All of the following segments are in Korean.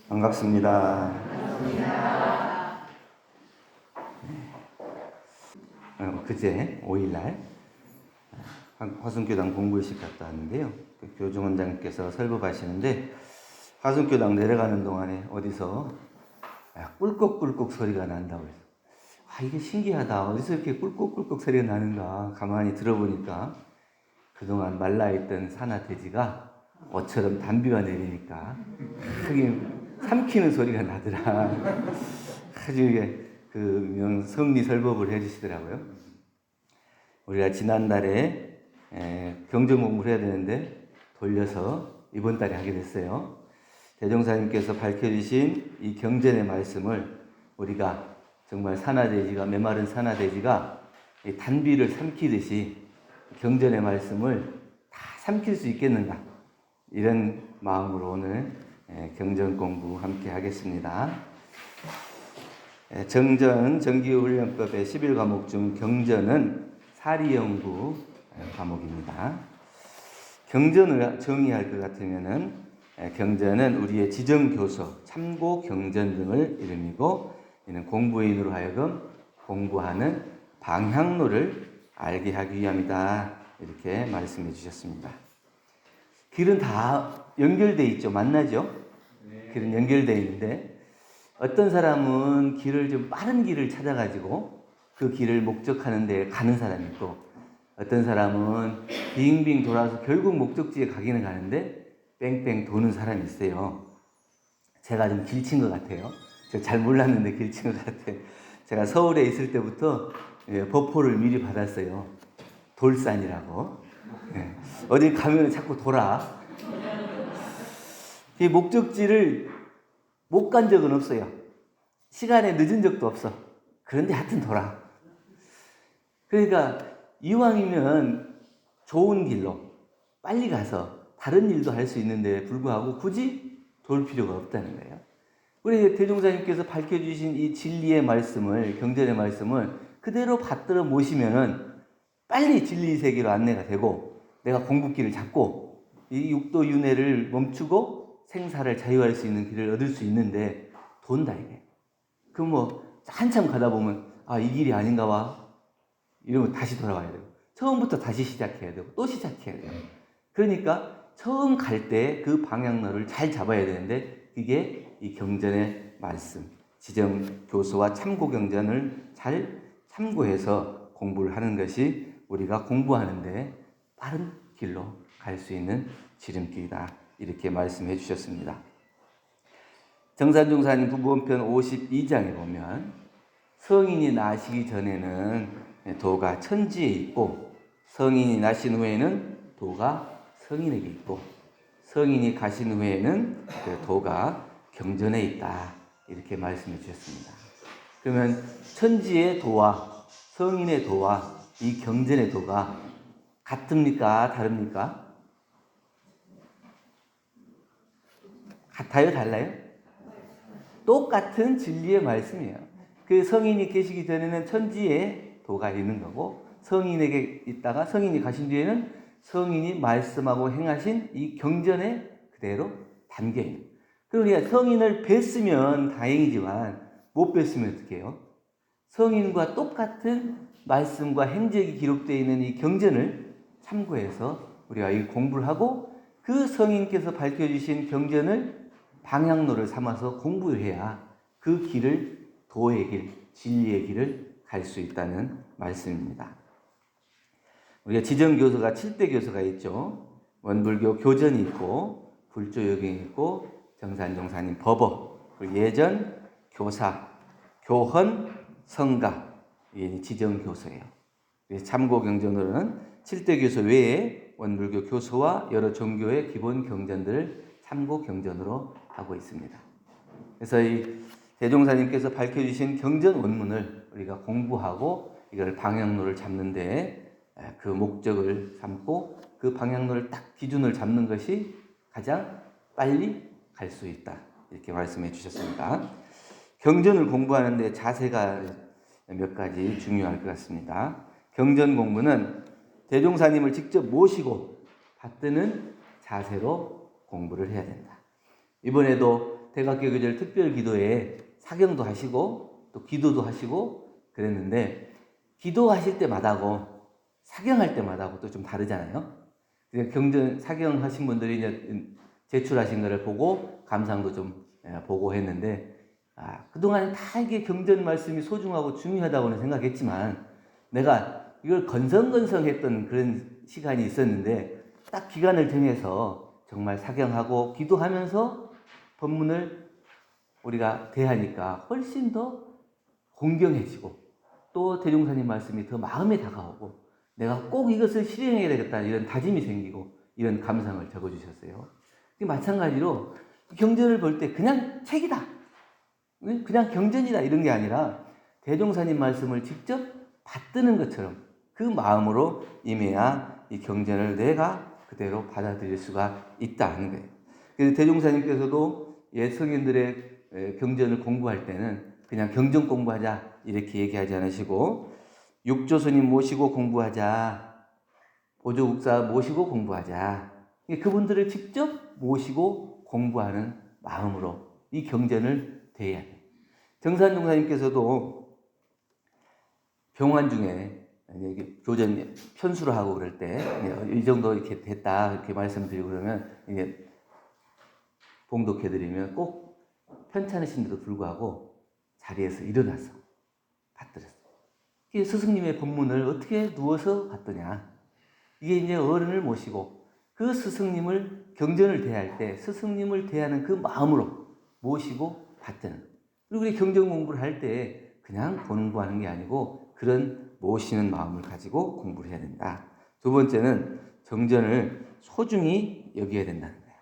반갑습니다. 그제 5일날 화순교당 공부의식 갔다 왔는데요. 그 교중원장님께서 설법하시는데 화순교당 내려가는 동안에 어디서 꿀꺽꿀꺽 소리가 난다고 해서 이게 신기하다. 어디서 이렇게 꿀꺽꿀꺽 소리가 나는가 가만히 들어보니까 그동안 말라있던 산화돼지가 어처럼 단비가 내리니까 크게 삼키는 소리가 나더라. 아주 이게 그 성리설법을 해주시더라고요. 우리가 지난달에 경전 공부를 해야 되는데 돌려서 이번 달에 하게 됐어요. 대종사님께서 밝혀주신 이 경전의 말씀을 우리가 정말 산화돼지가, 메마른 산화돼지가 단비를 삼키듯이 경전의 말씀을 다 삼킬 수 있겠는가, 이런 마음으로 오늘 경전 공부 함께 하겠습니다. 정전 정기훈련법의 11과목 중 경전은 사리연구 과목입니다. 경전을 정의할 것 같으면은 경전은 우리의 지정교서, 참고 경전 등을 이름이고, 이는 공부인으로 하여금 공부하는 방향로를 알게 하기 위함이다, 이렇게 말씀해 주셨습니다. 길은 다 연결되어 있죠. 만나죠? 길은 연결되어 있는데 어떤 사람은 길을 좀 빠른 길을 찾아가지고 그 길을 목적하는 데 가는 사람이 있고, 어떤 사람은 빙빙 돌아서 결국 목적지에 가기는 가는데 뺑뺑 도는 사람이 있어요. 제가 좀 길친 것 같아요. 제가 잘 몰랐는데 길친 것 같아요. 제가 서울에 있을 때부터 법호를 미리 받았어요. 돌산이라고. 어디 가면 자꾸 돌아. 이 목적지를 못 간 적은 없어요. 시간에 늦은 적도 없어. 그런데 하여튼 돌아. 그러니까 이왕이면 좋은 길로 빨리 가서 다른 일도 할 수 있는데 불구하고 굳이 돌 필요가 없다는 거예요. 우리 대종사님께서 밝혀주신 이 진리의 말씀을, 경전의 말씀을 그대로 받들어 모시면은 빨리 진리 세계로 안내가 되고, 내가 공부길을 잡고 이 육도 윤회를 멈추고 생사를 자유할 수 있는 길을 얻을 수 있는데 돈다 이게. 그럼 뭐 한참 가다 보면 이 길이 아닌가 봐, 이러면 다시 돌아와야 되고 처음부터 다시 시작해야 되고 또 시작해야 돼요. 그러니까 처음 갈 때 그 방향로를 잘 잡아야 되는데, 그게 이 경전의 말씀, 지정 교수와 참고 경전을 잘 참고해서 공부를 하는 것이 우리가 공부하는데 빠른 길로 갈 수 있는 지름길이다, 이렇게 말씀해 주셨습니다. 정산종사님 부본편 52장에 보면 성인이 나시기 전에는 도가 천지에 있고, 성인이 나신 후에는 도가 성인에게 있고, 성인이 가신 후에는 그 도가 경전에 있다, 이렇게 말씀해 주셨습니다. 그러면 천지의 도와 성인의 도와 이 경전의 도가 같습니까? 다릅니까? 같아요? 달라요? 똑같은 진리의 말씀이에요. 그 성인이 계시기 전에는 천지에 도가 있는 거고, 성인에게 있다가 성인이 가신 뒤에는 성인이 말씀하고 행하신 이 경전에 그대로 담겨 있는 거예요. 그러니까 성인을 뵀으면 다행이지만 못 뵀으면 어떻게 해요? 성인과 똑같은 말씀과 행적이 기록되어 있는 이 경전을 참고해서 우리가 이 공부를 하고, 그 성인께서 밝혀주신 경전을 방향로를 삼아서 공부해야 그 길을, 도의 길, 진리의 길을 갈 수 있다는 말씀입니다. 우리가 지정교서가 7대 교서가 있죠. 원불교 교전이 있고, 불조여경이 있고, 정산종사님 법어, 예전, 교사, 교헌, 성가, 이게 지정교서예요. 참고 경전으로는 7대 교서 외에 원불교 교서와 여러 종교의 기본 경전들을 참고 경전으로 하고 있습니다. 그래서 이 대종사님께서 밝혀주신 경전 원문을 우리가 공부하고 이걸 방향로를 잡는데 그 목적을 삼고 그 방향로를 딱 기준을 잡는 것이 가장 빨리 갈 수 있다, 이렇게 말씀해 주셨습니다. 경전을 공부하는데 자세가 몇 가지 중요할 것 같습니다. 경전 공부는 대종사님을 직접 모시고 받드는 자세로 공부를 해야 된다. 이번에도 대각교계절 특별기도에 사경도 하시고 또 기도도 하시고 그랬는데 기도하실 때마다고 사경할 때마다고 또 좀 다르잖아요. 경전 사경하신 분들이 이제 제출하신 거를 보고 감상도 좀 보고 했는데 그동안 다 이게 경전 말씀이 소중하고 중요하다고는 생각했지만 내가 이걸 건성건성했던 그런 시간이 있었는데 딱 기간을 정해서 정말 사경하고 기도하면서 법문을 우리가 대하니까 훨씬 더 공경해지고 또 대종사님 말씀이 더 마음에 다가오고 내가 꼭 이것을 실행해야 되겠다 이런 다짐이 생기고 이런 감상을 적어주셨어요. 마찬가지로 경전을 볼 때 그냥 책이다, 그냥 경전이다 이런 게 아니라 대종사님 말씀을 직접 받드는 것처럼 그 마음으로 임해야 이 경전을 내가 그대로 받아들일 수가 있다는 거예요. 그래서 대종사님께서도 옛 성인들의 경전을 공부할 때는 그냥 경전 공부하자 이렇게 얘기하지 않으시고 육조스님 모시고 공부하자, 보조국사 모시고 공부하자, 그분들을 직접 모시고 공부하는 마음으로 이 경전을 대해야 돼요. 정산종사님께서도 병환 중에 교전 편수를 하고 그럴 때 이 정도 이렇게 됐다 이렇게 말씀드리고 그러면 이게 봉독해드리면 꼭 편찮으신데도 불구하고 자리에서 일어나서 받들었어요. 스승님의 법문을 어떻게 누워서 받더냐. 이게 이제 어른을 모시고 그 스승님을 경전을 대할 때 스승님을 대하는 그 마음으로 모시고 받드는. 그리고 우리 경전 공부를 할 때 그냥 공부하는 게 아니고 그런 모시는 마음을 가지고 공부를 해야 된다. 두 번째는 정전을 소중히 여겨야 된다는 거예요.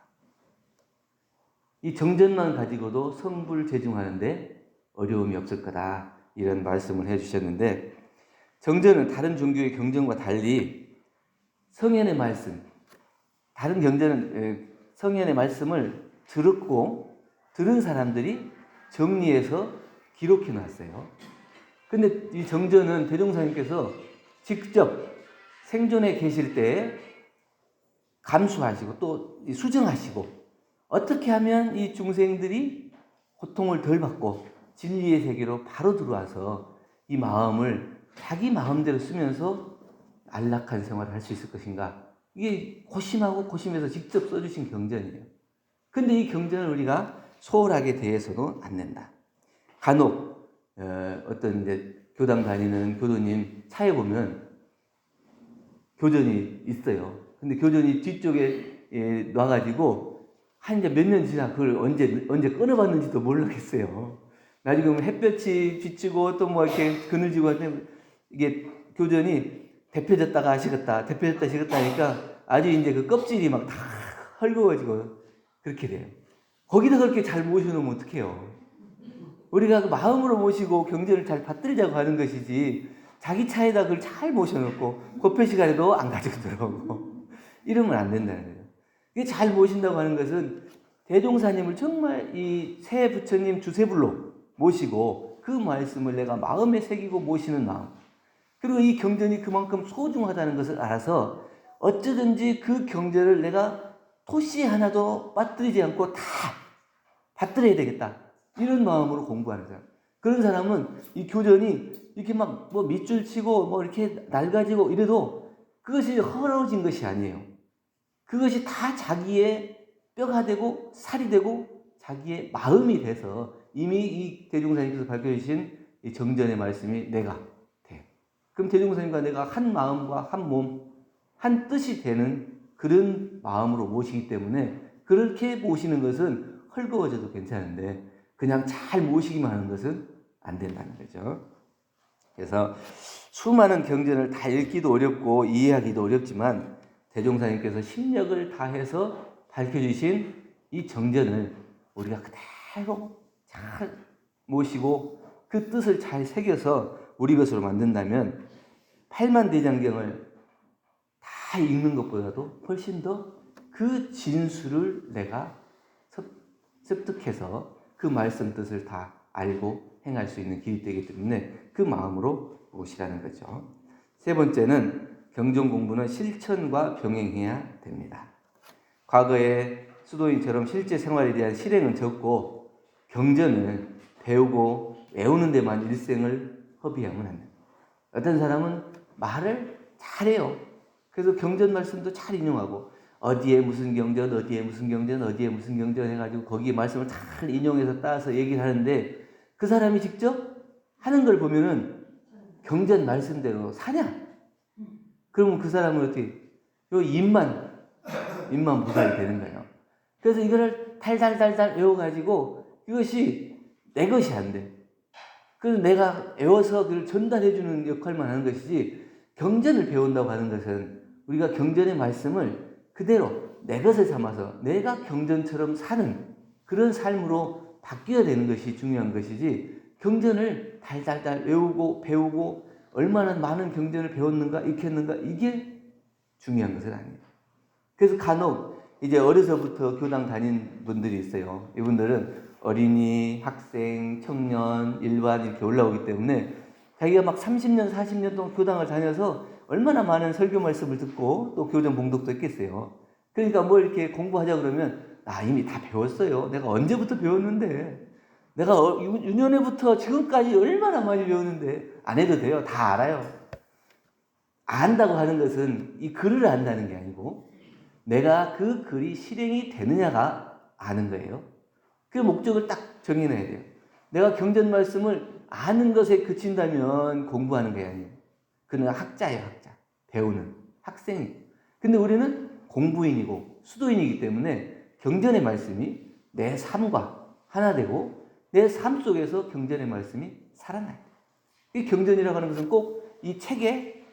이 정전만 가지고도 성불재중하는데 어려움이 없을 거다. 이런 말씀을 해주셨는데 정전은 다른 종교의 경전과 달리 성현의 말씀, 다른 경전은 성현의 말씀을 들은 사람들이 정리해서 기록해 놨어요. 근데 이 정전은 대종사님께서 직접 생존에 계실 때 감수하시고 또 수정하시고 어떻게 하면 이 중생들이 고통을 덜 받고 진리의 세계로 바로 들어와서 이 마음을 자기 마음대로 쓰면서 안락한 생활을 할 수 있을 것인가. 이게 고심하고 고심해서 직접 써주신 경전이에요. 근데 이 경전을 우리가 소홀하게 대해서도 안 된다. 간혹 어떤 이제 교당 다니는 교도님 차에 보면 교전이 있어요. 근데 교전이 뒤쪽에 놔가지고 한 이제 몇 년 지나 그걸 언제 끊어봤는지도 모르겠어요. 나중에 보면 햇볕이 비치고 또 뭐 이렇게 그늘지고 하는데 이게 교전이 데펴졌다가 식었다 하니까 아주 이제 그 껍질이 막 다 헐거워지고 그렇게 돼요. 거기다 그렇게 잘 모셔놓으면 어떡해요? 우리가 그 마음으로 모시고 경전을 잘 받들자고 하는 것이지 자기 차에다 그걸 잘 모셔놓고 법회 시간에도 안 가지고 들어오고 이러면 안 된다는 거예요. 이게 잘 모신다고 하는 것은 대종사님을 정말 이 새 부처님 주세불로 모시고 그 말씀을 내가 마음에 새기고 모시는 마음. 그리고 이 경전이 그만큼 소중하다는 것을 알아서 어쩌든지 그 경전을 내가 토시 하나도 빠뜨리지 않고 다 받들어야 되겠다. 이런 마음으로 공부하는 사람. 그런 사람은 이 교전이 이렇게 막 뭐 밑줄 치고 뭐 이렇게 낡아지고 이래도 그것이 헐어진 것이 아니에요. 그것이 다 자기의 뼈가 되고 살이 되고 자기의 마음이 돼서 이미 이 대종사님께서 밝혀주신 이 정전의 말씀이 내가 돼. 그럼 대종사님과 내가 한 마음과 한 몸, 한 뜻이 되는 그런 마음으로 모시기 때문에 그렇게 모시는 것은 헐거워져도 괜찮은데 그냥 잘 모시기만 하는 것은 안 된다는 거죠. 그래서 수많은 경전을 다 읽기도 어렵고 이해하기도 어렵지만 대종사님께서 심력을 다해서 밝혀주신 이 정전을 우리가 그대로 잘 모시고 그 뜻을 잘 새겨서 우리 것으로 만든다면 팔만대장경을 다 읽는 것보다도 훨씬 더 그 진수를 내가 습득해서 그 말씀 뜻을 다 알고 행할 수 있는 길이 되기 때문에 그 마음으로 모시라는 거죠. 세 번째는 경전 공부는 실천과 병행해야 됩니다. 과거에 수도인처럼 실제 생활에 대한 실행은 적고 경전을 배우고 외우는 데만 일생을 허비하면 안 돼요. 어떤 사람은 말을 잘해요. 그래서 경전 말씀도 잘 인용하고 어디에 무슨 경전, 어디에 무슨 경전, 어디에 무슨 경전 해가지고 거기에 말씀을 잘 인용해서 따서 얘기를 하는데 그 사람이 직접 하는 걸 보면은 경전 말씀대로 사냐? 그러면 그 사람은 어떻게 요 입만 보살이 되는 거예요. 그래서 이거를 달달달달 외워가지고 이것이 내 것이 안 돼. 그래서 내가 외워서 그걸 전달해주는 역할만 하는 것이지 경전을 배운다고 하는 것은 우리가 경전의 말씀을 그대로 내 것을 삼아서 내가 경전처럼 사는 그런 삶으로 바뀌어야 되는 것이 중요한 것이지 경전을 달달달 외우고 배우고 얼마나 많은 경전을 배웠는가 익혔는가 이게 중요한 것은 아니에요. 그래서 간혹 이제 어려서부터 교당 다닌 분들이 있어요. 이분들은 어린이, 학생, 청년, 일반 이렇게 올라오기 때문에 자기가 막 30년, 40년 동안 교당을 다녀서 얼마나 많은 설교 말씀을 듣고 또 교정 봉독도 했겠어요. 그러니까 뭐 이렇게 공부하자 그러면 나 이미 다 배웠어요. 내가 언제부터 배웠는데 내가 유년회부터 지금까지 얼마나 많이 배웠는데 안 해도 돼요. 다 알아요. 안다고 하는 것은 이 글을 안다는 게 아니고 내가 그 글이 실행이 되느냐가 아는 거예요. 그 목적을 딱 정해놔야 돼요. 내가 경전 말씀을 아는 것에 그친다면 공부하는 게 아니에요. 그는 학자예요, 학자. 배우는 학생이에요. 근데 우리는 공부인이고 수도인이기 때문에 경전의 말씀이 내 삶과 하나 되고 내 삶 속에서 경전의 말씀이 살아나요. 이 경전이라고 하는 것은 꼭 이 책에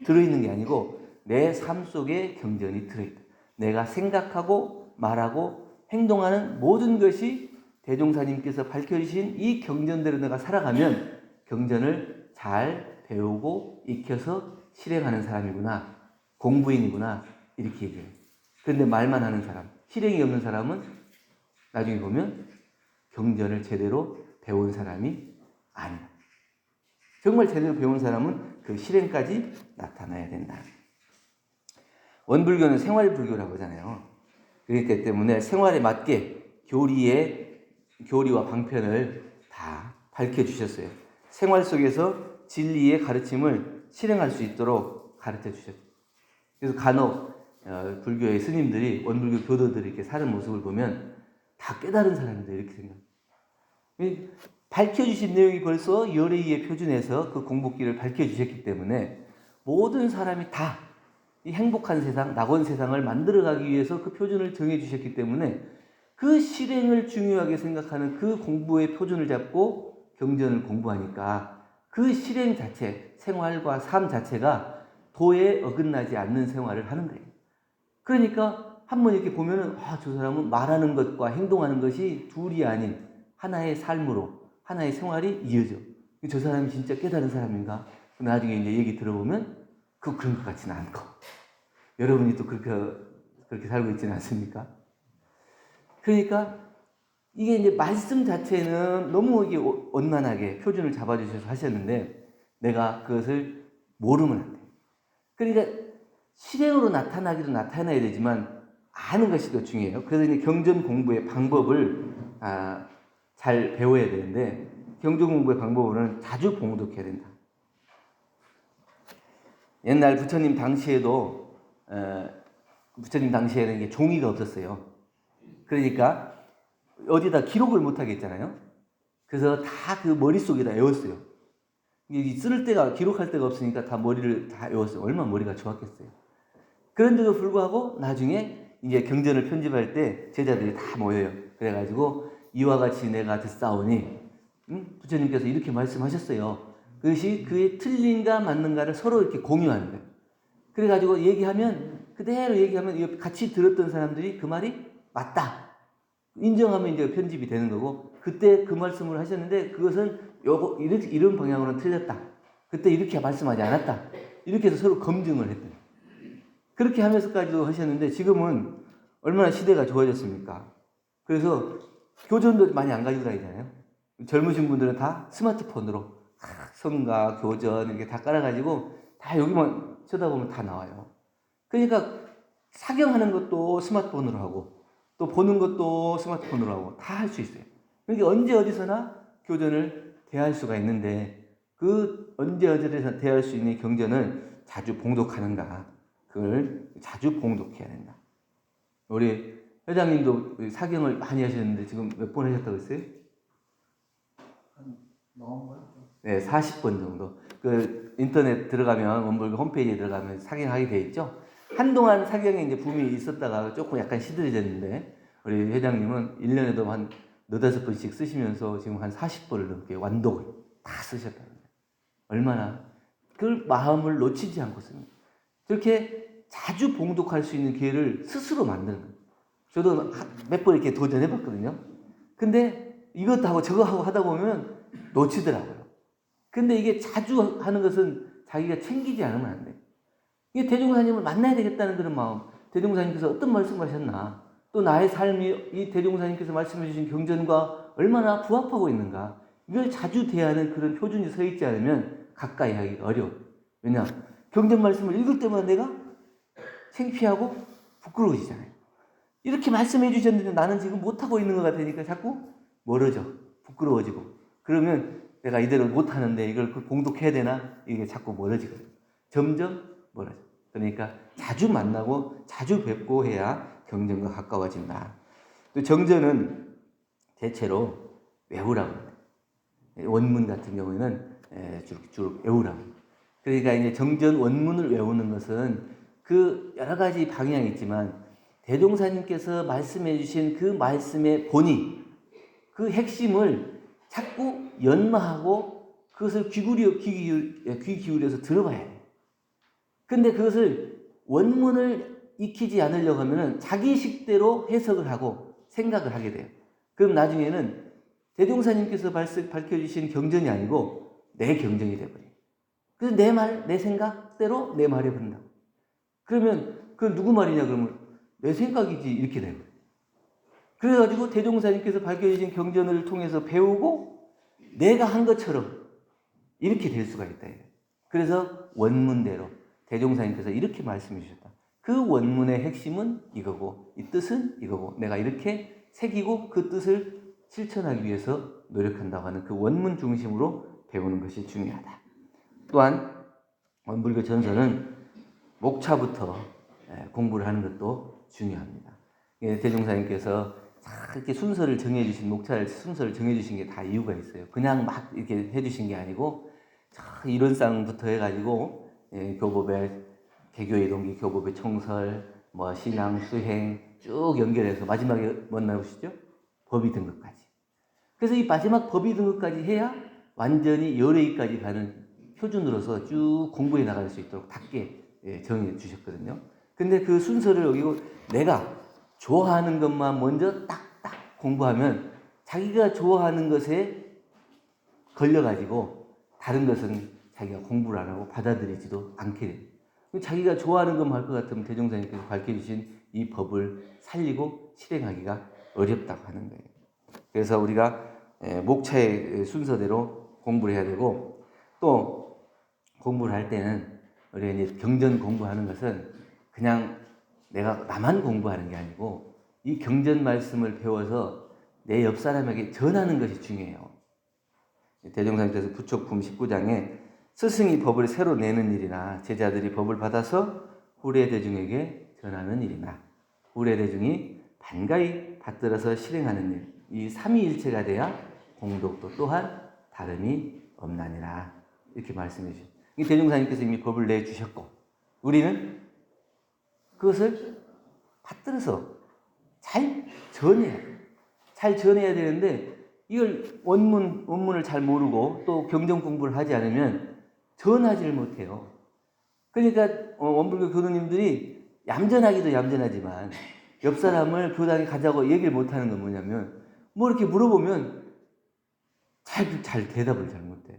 들어있는 게 아니고 내 삶 속에 경전이 들어있다. 내가 생각하고 말하고 행동하는 모든 것이 대종사님께서 밝혀주신 이 경전대로 내가 살아가면 경전을 잘 배우고 익혀서 실행하는 사람이구나. 공부인이구나. 이렇게 얘기해요. 그런데 말만 하는 사람, 실행이 없는 사람은 나중에 보면 경전을 제대로 배운 사람이 아니다. 정말 제대로 배운 사람은 그 실행까지 나타나야 된다. 원불교는 생활불교라고 하잖아요. 그렇기 때문에 생활에 맞게 교리와 방편을 다 밝혀주셨어요. 생활 속에서 진리의 가르침을 실행할 수 있도록 가르쳐 주셨어요. 그래서 간혹 불교의 스님들이 원불교 교도들이 이렇게 사는 모습을 보면 다 깨달은 사람들 이렇게 생각해요. 밝혀주신 내용이 벌써 열의의 표준에서 그 공복기를 밝혀주셨기 때문에 모든 사람이 다 이 행복한 세상, 낙원 세상을 만들어가기 위해서 그 표준을 정해주셨기 때문에 그 실행을 중요하게 생각하는 그 공부의 표준을 잡고 경전을 공부하니까 그 실행 자체, 생활과 삶 자체가 도에 어긋나지 않는 생활을 하는 거예요. 그러니까 한번 이렇게 보면은 저 사람은 말하는 것과 행동하는 것이 둘이 아닌 하나의 삶으로 하나의 생활이 이어져. 저 사람이 진짜 깨달은 사람인가? 나중에 이제 얘기 들어보면 그런 것 같지는 않고. 여러분이 또 그렇게 살고 있지는 않습니까? 그러니까 이게 이제 말씀 자체는 너무 이게 원만하게 표준을 잡아주셔서 하셨는데 내가 그것을 모르면 안 돼. 그러니까 실행으로 나타나기도 나타나야 되지만 아는 것이 더 중요해요. 그래서 이제 경전 공부의 방법을 잘 배워야 되는데 경전 공부의 방법으로는 자주 봉독해야 된다. 옛날 부처님 당시에도 부처님 당시에는 이게 종이가 없었어요. 그러니까 어디다 기록을 못 하겠잖아요. 그래서 다 그 머릿속에다 외웠어요. 쓸 데가 기록할 데가 없으니까 다 머리를 다 외웠어요. 얼마나 머리가 좋았겠어요. 그런데도 불구하고 나중에 이제 경전을 편집할 때 제자들이 다 모여요. 그래가지고 이와 같이 내가 듣사오니 부처님께서 이렇게 말씀하셨어요. 그것이 그의 틀린가 맞는가를 서로 이렇게 공유하는 거예요. 그래가지고 그대로 얘기하면 같이 들었던 사람들이 그 말이 맞다. 인정하면 이제 편집이 되는 거고, 그때 그 말씀을 하셨는데 그것은 이런 방향으로는 틀렸다. 그때 이렇게 말씀하지 않았다. 이렇게 해서 서로 검증을 했대요. 그렇게 하면서까지도 하셨는데 지금은 얼마나 시대가 좋아졌습니까? 그래서 교전도 많이 안 가지고 다니잖아요. 젊으신 분들은 다 스마트폰으로 성가, 교전 이렇게 다 깔아가지고 다 여기만 쳐다보면 다 나와요. 그러니까 사경하는 것도 스마트폰으로 하고 또 보는 것도 스마트폰으로 하고 다 할 수 있어요. 그러니까 언제 어디서나 교전을 대할 수가 있는데 그 언제 어디서나 대할 수 있는 경전을 자주 봉독하는가? 그걸 자주 봉독해야 된다. 우리 회장님도 사경을 많이 하셨는데 지금 몇 번 하셨다고 했어요? 네, 40번 정도. 그 인터넷 들어가면 원불교 홈페이지에 들어가면 사경하게 돼 있죠. 한동안 사경에 이제 붐이 있었다가 조금 약간 시들해졌는데 우리 회장님은 1년에도 한 4-5번씩 쓰시면서 지금 한 40번을 넘게 완독을 다 쓰셨다는 거예요. 얼마나 그 마음을 놓치지 않고 씁니다. 그렇게 자주 봉독할 수 있는 기회를 스스로 만드는 거예요. 저도 몇 번 이렇게 도전해봤거든요. 근데 이것도 하고 저거 하고 하다 보면 놓치더라고요. 근데 이게 자주 하는 것은 자기가 챙기지 않으면 안 돼요. 이게 대종사님을 만나야 되겠다는 그런 마음. 대종사님께서 어떤 말씀을 하셨나? 또 나의 삶이 이 대종사님께서 말씀해 주신 경전과 얼마나 부합하고 있는가? 이걸 자주 대하는 그런 표준이 서 있지 않으면 가까이 하기가 어려워요. 왜냐? 경전 말씀을 읽을 때마다 내가 창피하고 부끄러워지잖아요. 이렇게 말씀해 주셨는데 나는 지금 못하고 있는 것 같으니까 자꾸 멀어져. 부끄러워지고. 그러면 내가 이대로 못하는데 이걸 봉독해야 되나? 이게 자꾸 멀어지거든요. 점점 멀어져. 그러니까 자주 만나고 자주 뵙고 해야 경전과 가까워진다. 또 정전은 대체로 외우라고 합니다. 원문 같은 경우에는 주로 외우라고 합니다. 그러니까 이제 정전 원문을 외우는 것은 그 여러 가지 방향이 있지만 대종사님께서 말씀해 주신 그 말씀의 본의, 그 핵심을 자꾸 연마하고 그것을 귀 기울여서 들어봐야 돼요. 근데 그것을 원문을 익히지 않으려고 하면 자기 식대로 해석을 하고 생각을 하게 돼요. 그럼 나중에는 대종사님께서 밝혀주신 경전이 아니고 내 경전이 돼버려요. 그래서 내 말, 내 생각대로 내 말이 흐른다고. 그러면 그건 누구 말이냐 그러면 내 생각이지 이렇게 돼요. 그래가지고 대종사님께서 밝혀주신 경전을 통해서 배우고 내가 한 것처럼 이렇게 될 수가 있다. 그래서 원문대로 대종사님께서 이렇게 말씀해 주셨다. 그 원문의 핵심은 이거고 이 뜻은 이거고 내가 이렇게 새기고 그 뜻을 실천하기 위해서 노력한다고 하는 그 원문 중심으로 배우는 것이 중요하다. 또한 원불교 전설은 목차부터 공부를 하는 것도 중요합니다. 대종사님께서 이렇게 순서를 정해주신 목차를 순서를 정해주신 게 다 이유가 있어요. 그냥 막 이렇게 해주신 게 아니고 이론상부터 해가지고 교법의 개교의 동기, 교법의 총설, 뭐 신앙, 수행 쭉 연결해서 마지막에 뭔 나오시죠? 법의 등급까지. 그래서 이 마지막 법의 등급까지 해야 완전히 열의까지 가는 표준으로서 쭉 공부해 나갈 수 있도록 닿게 정해 주셨거든요. 근데 그 순서를 여기고 내가 좋아하는 것만 먼저 딱딱 공부하면 자기가 좋아하는 것에 걸려가지고 다른 것은 자기가 공부를 안 하고 받아들이지도 않게 돼요. 자기가 좋아하는 것만 할 것 같으면 대종사님께서 밝혀주신 이 법을 살리고 실행하기가 어렵다고 하는 거예요. 그래서 우리가 목차의 순서대로 공부를 해야 되고 또 공부를 할 때는 우리가 이제 경전 공부하는 것은 그냥 내가 나만 공부하는 게 아니고 이 경전 말씀을 배워서 내 옆 사람에게 전하는 것이 중요해요. 대종사님께서 부촉품 19장에 스승이 법을 새로 내는 일이나 제자들이 법을 받아서 후래 대중에게 전하는 일이나 후래 대중이 반가이 받들어서 실행하는 일, 이 삼위일체가 돼야 공덕도 또한 다름이 없나니라 이렇게 말씀해 주셨어요. 대종사님께서 이미 법을 내주셨고 우리는 그것을 받들어서 잘 전해야 돼요. 잘 전해야 되는데 이걸 원문을 잘 모르고 또 경전 공부를 하지 않으면 전하지를 못해요. 그러니까 원불교 교도님들이 얌전하기도 얌전하지만 옆 사람을 교당에 가자고 얘기를 못하는 건 뭐냐면 뭐 이렇게 물어보면 잘 대답을 잘 못해.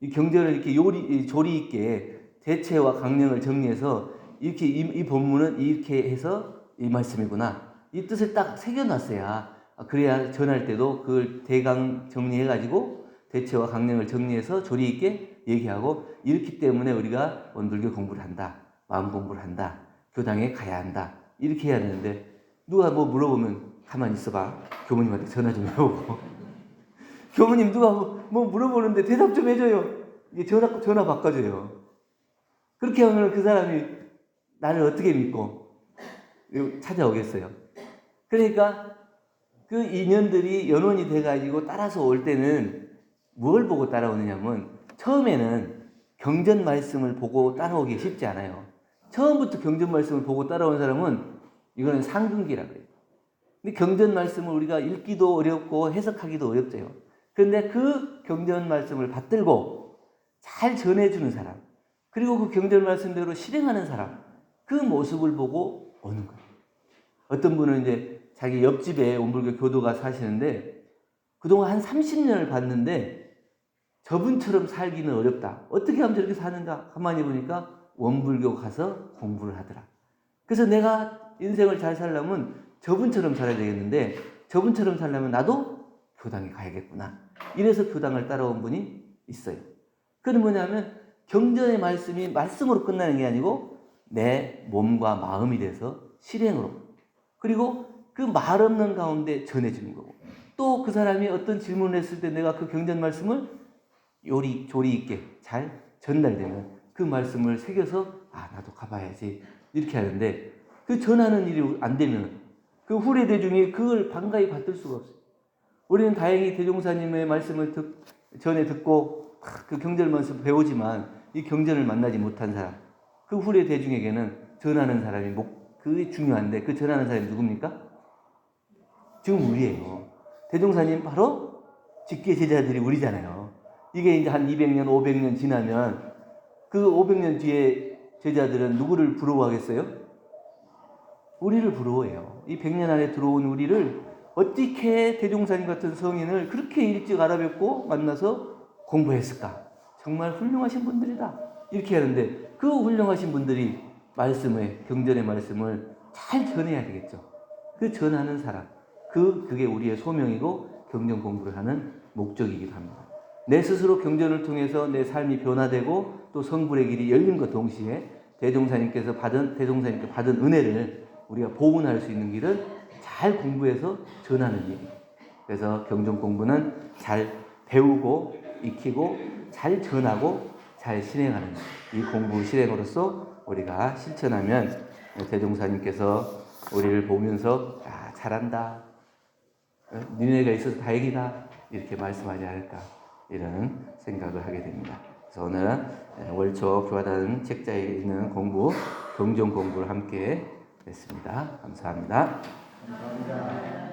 이 경전을 이렇게 조리 있게 대체와 강령을 정리해서 이렇게 이 본문은 이렇게 해서 이 말씀이구나. 이 뜻을 딱 새겨놨어야 그래야 전할 때도 그걸 대강 정리해가지고 대체와 강령을 정리해서 조리 있게 얘기하고 이렇기 때문에 우리가 원불교 공부를 한다. 마음 공부를 한다. 교당에 가야 한다. 이렇게 해야 되는데 누가 뭐 물어보면 가만히 있어봐. 교모님한테 전화 좀 해오고 교무님 누가 뭐 물어보는데 대답 좀 해줘요. 이게 전화 바꿔줘요. 그렇게 하면 그 사람이 나를 어떻게 믿고 찾아오겠어요. 그러니까 그 인연들이 연원이 돼가지고 따라서 올 때는 뭘 보고 따라오느냐면 처음에는 경전 말씀을 보고 따라오기 쉽지 않아요. 처음부터 경전 말씀을 보고 따라온 사람은 이거는 상근기라고 해요. 근데 경전 말씀을 우리가 읽기도 어렵고 해석하기도 어렵대요. 그런데 그 경전 말씀을 받들고 잘 전해주는 사람, 그리고 그 경전 말씀대로 실행하는 사람, 그 모습을 보고 오는 거예요. 어떤 분은 이제 자기 옆집에 원불교 교도가 사시는데 그동안 한 30년을 봤는데 저분처럼 살기는 어렵다. 어떻게 하면 저렇게 사는가? 가만히 보니까 원불교 가서 공부를 하더라. 그래서 내가 인생을 잘 살려면 저분처럼 살아야 되겠는데 저분처럼 살려면 나도 교당에 가야겠구나. 이래서 교당을 따라온 분이 있어요. 그건 뭐냐면 경전의 말씀이 말씀으로 끝나는 게 아니고 내 몸과 마음이 돼서 실행으로, 그리고 그 말 없는 가운데 전해주는 거고, 또 그 사람이 어떤 질문을 했을 때 내가 그 경전 말씀을 조리 있게 잘 전달되면 그 말씀을 새겨서 나도 가봐야지 이렇게 하는데, 그 전하는 일이 안 되면 그 후래 대중이 그걸 반가이 받들 수가 없어요. 우리는 다행히 대종사님의 말씀을 전에 듣고 그 경전 말씀 배우지만 이 경전을 만나지 못한 사람, 그 후래 대중에게는 전하는 사람이 그게 중요한데 그 전하는 사람이 누굽니까? 지금 우리예요. 대종사님 바로 직계 제자들이 우리잖아요. 이게 이제 한 200년, 500년 지나면 그 500년 뒤에 제자들은 누구를 부러워하겠어요? 우리를 부러워해요. 이 100년 안에 들어온 우리를 어떻게 대종사님 같은 성인을 그렇게 일찍 알아뵙고 만나서 공부했을까? 정말 훌륭하신 분들이다. 이렇게 하는데 그 훌륭하신 분들이 경전의 말씀을 잘 전해야 되겠죠. 그 전하는 사람, 그게 우리의 소명이고 경전 공부를 하는 목적이기도 합니다. 내 스스로 경전을 통해서 내 삶이 변화되고 또 성불의 길이 열린 것 동시에 대종사님께 받은 은혜를 우리가 보훈할 수 있는 길은 잘 공부해서 전하는 일이에요. 그래서 경전 공부는 잘 배우고 익히고 잘 전하고 잘 실행하는 이 공부 실행으로서 우리가 실천하면 대종사님께서 우리를 보면서 잘한다, 니네가 있어서 다행이다 이렇게 말씀하지 않을까, 이런 생각을 하게 됩니다. 그래서 오늘 월초 교화단 책자에 있는 경전 공부를 함께 했습니다. 감사합니다. 감사합니다.